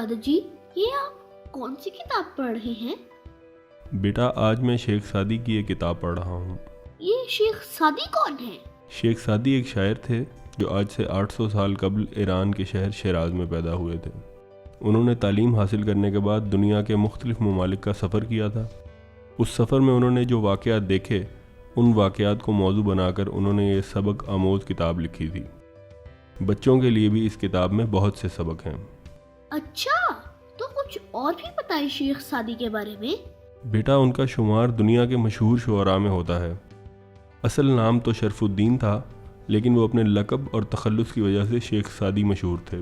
دادا جی، یہ آپ کون سی کتاب پڑھ رہے ہیں؟ بیٹا آج میں شیخ سعدی کی ایک کتاب پڑھ رہا ہوں۔ یہ شیخ سعدی کون ہے؟ شیخ سعدی ایک شاعر تھے جو آج سے 800 سال قبل ایران کے شہر شیراز میں پیدا ہوئے تھے۔ انہوں نے تعلیم حاصل کرنے کے بعد دنیا کے مختلف ممالک کا سفر کیا تھا۔ اس سفر میں انہوں نے جو واقعات دیکھے، ان واقعات کو موضوع بنا کر انہوں نے یہ سبق آموز کتاب لکھی تھی۔ بچوں کے لیے بھی اس کتاب میں بہت سے سبق ہیں۔ اچھا، تو کچھ اور بھی بتائیں شیخ سعدی کے بارے میں۔ بیٹا ان کا شمار دنیا کے مشہور شعراء میں ہوتا ہے۔ اصل نام تو شرف الدین تھا، لیکن وہ اپنے لقب اور تخلص کی وجہ سے شیخ سعدی مشہور تھے۔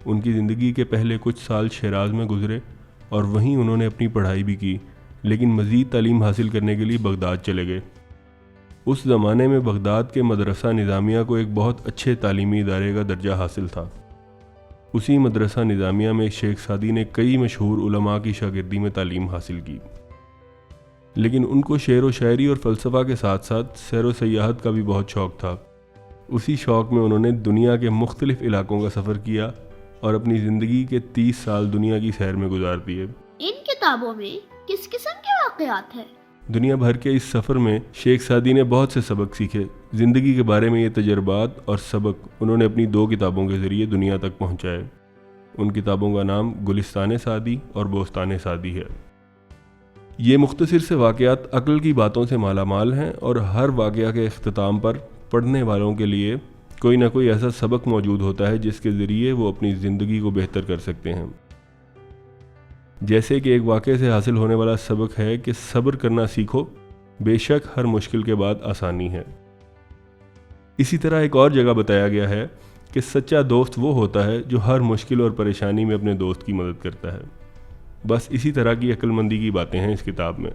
ان کی زندگی کے پہلے کچھ سال شیراز میں گزرے اور وہیں انہوں نے اپنی پڑھائی بھی کی، لیکن مزید تعلیم حاصل کرنے کے لیے بغداد چلے گئے۔ اس زمانے میں بغداد کے مدرسہ نظامیہ کو ایک بہت اچھے تعلیمی ادارے کا درجہ حاصل تھا۔ اسی مدرسہ نظامیہ میں شیخ سعدی نے کئی مشہور علماء کی شاگردی میں تعلیم حاصل کی، لیکن ان کو شعر و شاعری اور فلسفہ کے ساتھ ساتھ سیر و سیاحت کا بھی بہت شوق تھا۔ اسی شوق میں انہوں نے دنیا کے مختلف علاقوں کا سفر کیا اور اپنی زندگی کے 30 سال دنیا کی سیر میں گزار دیے۔ ان کتابوں میں کس قسم کے واقعات ہیں؟ دنیا بھر کے اس سفر میں شیخ سعدی نے بہت سے سبق سیکھے۔ زندگی کے بارے میں یہ تجربات اور سبق انہوں نے اپنی 2 کتابوں کے ذریعے دنیا تک پہنچائے۔ ان کتابوں کا نام گلستان سعدی اور بوستان سعدی ہے۔ یہ مختصر سے واقعات عقل کی باتوں سے مالا مال ہیں اور ہر واقعہ کے اختتام پر پڑھنے والوں کے لیے کوئی نہ کوئی ایسا سبق موجود ہوتا ہے جس کے ذریعے وہ اپنی زندگی کو بہتر کر سکتے ہیں۔ جیسے کہ ایک واقعے سے حاصل ہونے والا سبق ہے کہ صبر کرنا سیکھو، بے شک ہر مشکل کے بعد آسانی ہے۔ اسی طرح ایک اور جگہ بتایا گیا ہے کہ سچا دوست وہ ہوتا ہے جو ہر مشکل اور پریشانی میں اپنے دوست کی مدد کرتا ہے۔ بس اسی طرح کی عقل مندی کی باتیں ہیں اس کتاب میں۔